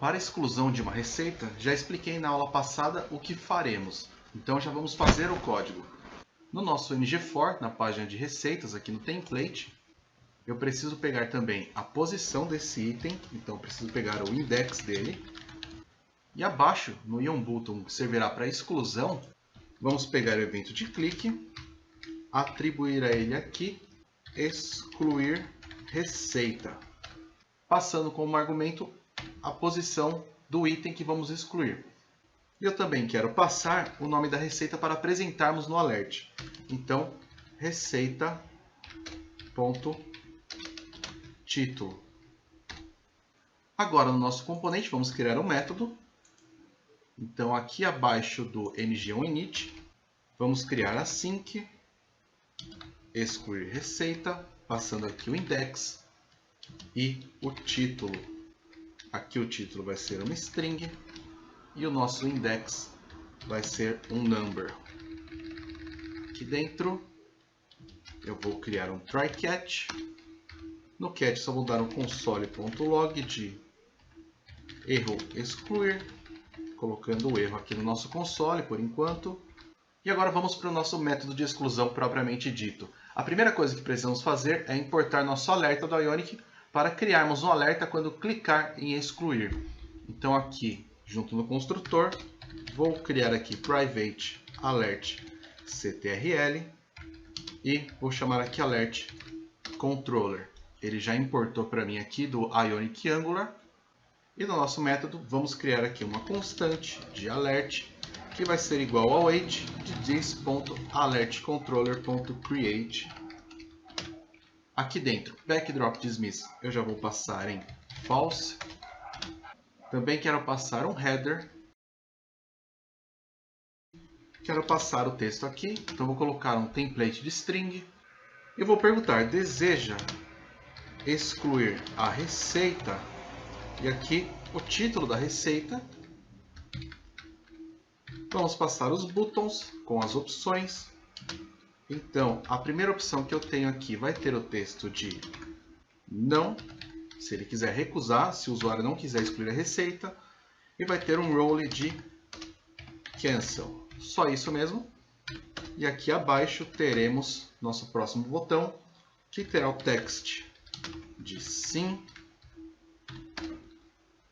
Para a exclusão de uma receita, já expliquei na aula passada o que faremos. Então já vamos fazer o código. No nosso ngFor, na página de receitas, aqui no template, eu preciso pegar também a posição desse item. Então eu preciso pegar o index dele. E abaixo, no IonButton, que servirá para exclusão, vamos pegar o evento de clique, atribuir a ele aqui, excluir receita, passando como argumento a posição do item que vamos excluir. Eu também quero passar o nome da receita para apresentarmos no alert. Então, receita.título. Agora, no nosso componente, vamos criar um método. Então, aqui abaixo do ngOnInit, vamos criar a sync, excluir receita, passando aqui o index e o título. Aqui o título vai ser uma string e o nosso index vai ser um number. Aqui dentro eu vou criar um try catch. No catch só vou dar um console.log de erro excluir, colocando o erro aqui no nosso console por enquanto. E agora vamos para o nosso método de exclusão propriamente dito. A primeira coisa que precisamos fazer é importar nosso alerta do Ionic para criarmos um alerta quando clicar em excluir. Então aqui, junto no construtor, vou criar aqui private alert ctrl e vou chamar aqui alert controller. Ele já importou para mim aqui do Ionic Angular. E no nosso método vamos criar aqui uma constante de alert que vai ser igual ao age de this.alertController.create. Aqui dentro, backdrop dismiss, eu já vou passar em false. Também quero passar um header. Quero passar o texto aqui, então vou colocar um template de string. E vou perguntar, deseja excluir a receita? E aqui o título da receita. Vamos passar os buttons com as opções. Então, a primeira opção que eu tenho aqui vai ter o texto de não, se ele quiser recusar, se o usuário não quiser excluir a receita. E vai ter um role de cancel. Só isso mesmo. E aqui abaixo teremos nosso próximo botão, que terá o text de sim.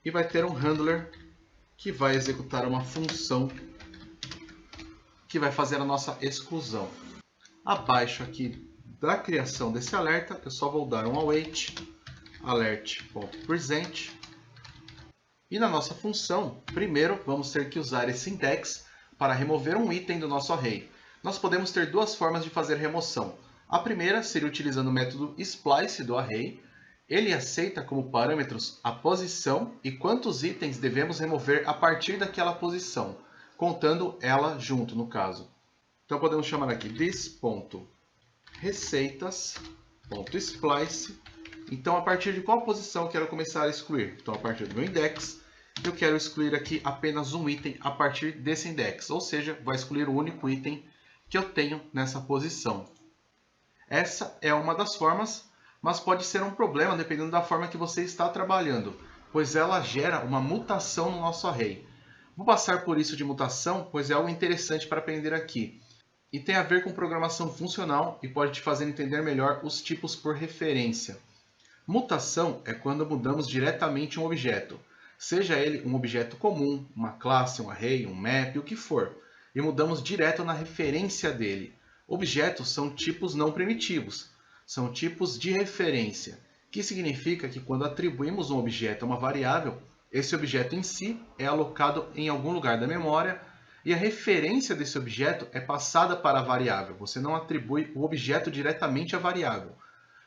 E vai ter um handler que vai executar uma função que vai fazer a nossa exclusão. Abaixo aqui da criação desse alerta, eu só vou dar um await alert.present. E na nossa função, primeiro vamos ter que usar esse index para remover um item do nosso array. Nós podemos ter duas formas de fazer remoção. A primeira seria utilizando o método splice do array. Ele aceita como parâmetros a posição e quantos itens devemos remover a partir daquela posição, contando ela junto, no caso. Então podemos chamar aqui this.receitas.splice. Então a partir de qual posição eu quero começar a excluir? Então a partir do meu index, eu quero excluir aqui apenas um item a partir desse index. Ou seja, vai excluir o único item que eu tenho nessa posição. Essa é uma das formas, mas pode ser um problema dependendo da forma que você está trabalhando, pois ela gera uma mutação no nosso array. Vou passar por isso de mutação, pois é algo interessante para aprender aqui. E tem a ver com programação funcional e pode te fazer entender melhor os tipos por referência. Mutação é quando mudamos diretamente um objeto, seja ele um objeto comum, uma classe, um array, um map, o que for, e mudamos direto na referência dele. Objetos são tipos não primitivos, são tipos de referência, que significa que quando atribuímos um objeto a uma variável, esse objeto em si é alocado em algum lugar da memória e a referência desse objeto é passada para a variável. Você não atribui o objeto diretamente à variável.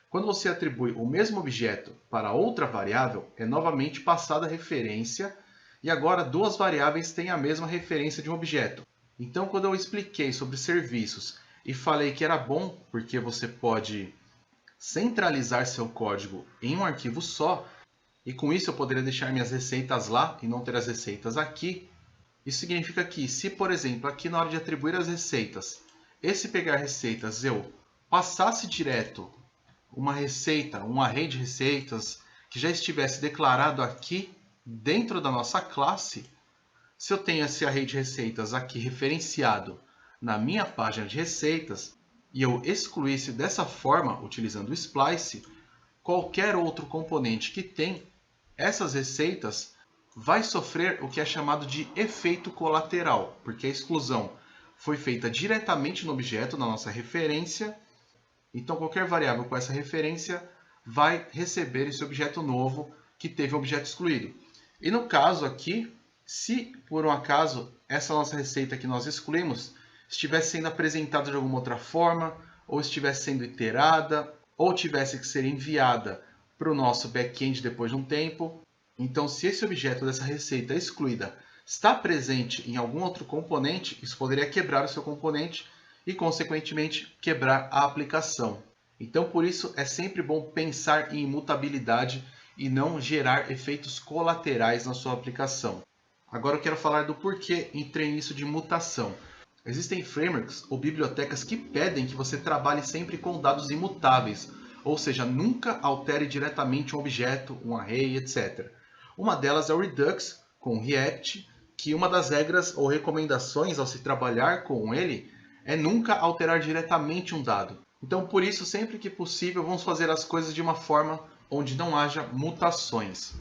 Quando você atribui o mesmo objeto para outra variável, é novamente passada a referência e agora duas variáveis têm a mesma referência de um objeto. Então, quando eu expliquei sobre serviços e falei que era bom porque você pode centralizar seu código em um arquivo só, e com isso eu poderia deixar minhas receitas lá e não ter as receitas aqui. Isso significa que se, por exemplo, aqui na hora de atribuir as receitas, esse pegar receitas eu passasse direto uma receita, um array de receitas que já estivesse declarado aqui, dentro da nossa classe, se eu tenho esse array de receitas aqui referenciado na minha página de receitas, e eu excluísse dessa forma, utilizando o splice, qualquer outro componente que tem essas receitas vai sofrer o que é chamado de efeito colateral, porque a exclusão foi feita diretamente no objeto, na nossa referência. Então, qualquer variável com essa referência vai receber esse objeto novo que teve o objeto excluído. E no caso aqui, se por um acaso essa nossa receita que nós excluímos estivesse sendo apresentada de alguma outra forma, ou estivesse sendo iterada, ou tivesse que ser enviada para o nosso back-end depois de um tempo, então se esse objeto dessa receita excluída está presente em algum outro componente, isso poderia quebrar o seu componente e, consequentemente, quebrar a aplicação. Então, por isso, é sempre bom pensar em imutabilidade e não gerar efeitos colaterais na sua aplicação. Agora eu quero falar do porquê entrei nisso de mutação. Existem frameworks ou bibliotecas que pedem que você trabalhe sempre com dados imutáveis, ou seja, nunca altere diretamente um objeto, um array, etc. Uma delas é o Redux, com React, que uma das regras ou recomendações ao se trabalhar com ele é nunca alterar diretamente um dado. Então, por isso, sempre que possível, vamos fazer as coisas de uma forma onde não haja mutações.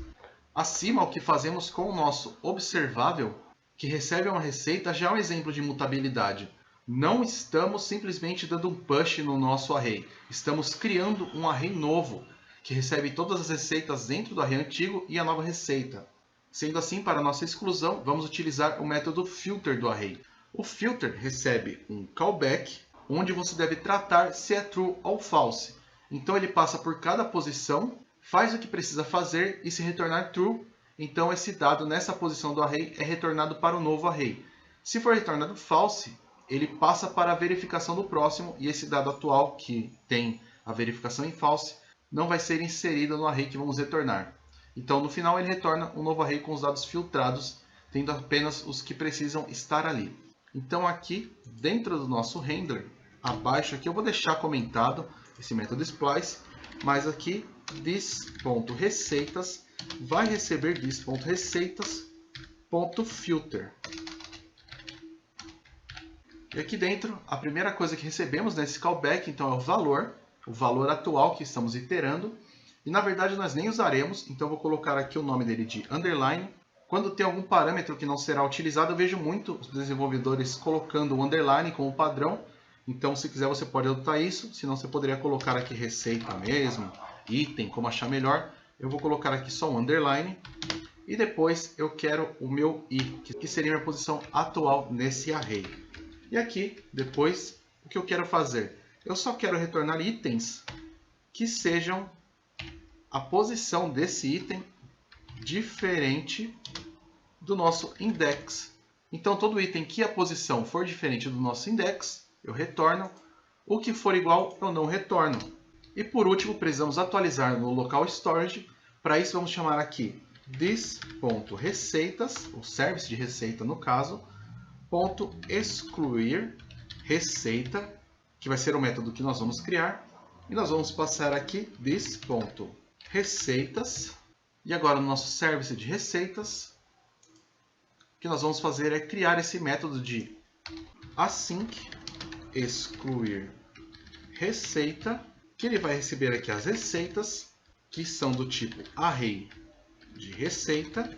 Acima, o que fazemos com o nosso observável, que recebe uma receita, já é um exemplo de mutabilidade. Não estamos simplesmente dando um push no nosso array. Estamos criando um array novo, que recebe todas as receitas dentro do array antigo e a nova receita. Sendo assim, para nossa exclusão, vamos utilizar o método filter do array. O filter recebe um callback, onde você deve tratar se é true ou false. Então ele passa por cada posição, faz o que precisa fazer e se retornar true, então esse dado nessa posição do array é retornado para o novo array. Se for retornado false, ele passa para a verificação do próximo e esse dado atual, que tem a verificação em false, não vai ser inserido no array que vamos retornar. Então no final ele retorna um novo array com os dados filtrados, tendo apenas os que precisam estar ali. Então aqui, dentro do nosso render, abaixo aqui eu vou deixar comentado esse método splice, mas aqui this.receitas vai receber this.receitas.filter. E aqui dentro, a primeira coisa que recebemos nesse callback, então, é o valor atual que estamos iterando. E na verdade nós nem usaremos, então eu vou colocar aqui o nome dele de underline. Quando tem algum parâmetro que não será utilizado, eu vejo muito os desenvolvedores colocando o underline como padrão. Então, se quiser, você pode adotar isso. Senão, você poderia colocar aqui receita mesmo, item, como achar melhor. Eu vou colocar aqui só um underline. E depois eu quero o meu i, que seria a minha posição atual nesse array. E aqui, depois, o que eu quero fazer? Eu só quero retornar itens que sejam a posição desse item diferente do nosso index. Então, todo item que a posição for diferente do nosso index, eu retorno. O que for igual, eu não retorno. E por último, precisamos atualizar no local storage. Para isso, vamos chamar aqui this.receitas, o service de receita no caso, .excluir receita, que vai ser o método que nós vamos criar. E nós vamos passar aqui this.receitas. E agora no nosso service de receitas, o que nós vamos fazer é criar esse método de async excluir receita, que ele vai receber aqui as receitas, que são do tipo array de receita.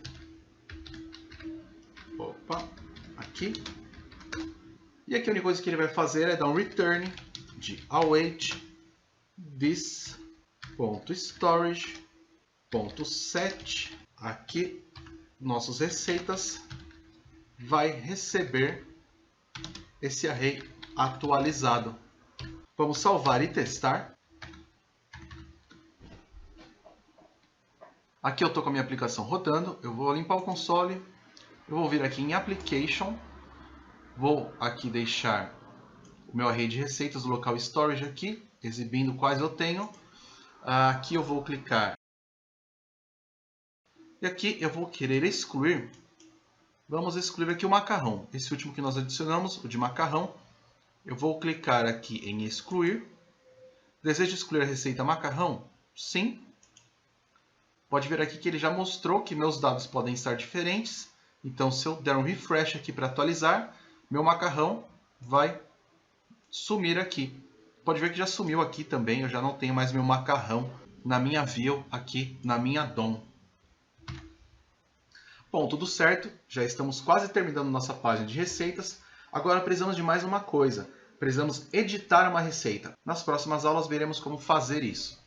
Opa, aqui. E aqui a única coisa que ele vai fazer é dar um return de await this.storage.set. Aqui, nossas receitas vai receber esse array atualizado. Vamos salvar e testar. Aqui eu estou com a minha aplicação rodando. Eu vou limpar o console. Eu vou vir aqui em Application. Vou aqui deixar o meu array de receitas do local Storage aqui, exibindo quais eu tenho. Aqui eu vou clicar. E aqui eu vou querer excluir. Vamos excluir aqui o macarrão. Esse último que nós adicionamos, o de macarrão. Eu vou clicar aqui em excluir. Desejo excluir a receita macarrão? Sim. pode ver aqui que ele já mostrou que meus dados podem estar diferentes. Então, se eu der um refresh aqui para atualizar, meu macarrão vai sumir aqui. Pode ver que já sumiu aqui também, eu já não tenho mais meu macarrão na minha view aqui na minha DOM. Bom, tudo certo, já estamos quase terminando nossa página de receitas. Agora precisamos de mais uma coisa, precisamos editar uma receita. Nas próximas aulas veremos como fazer isso.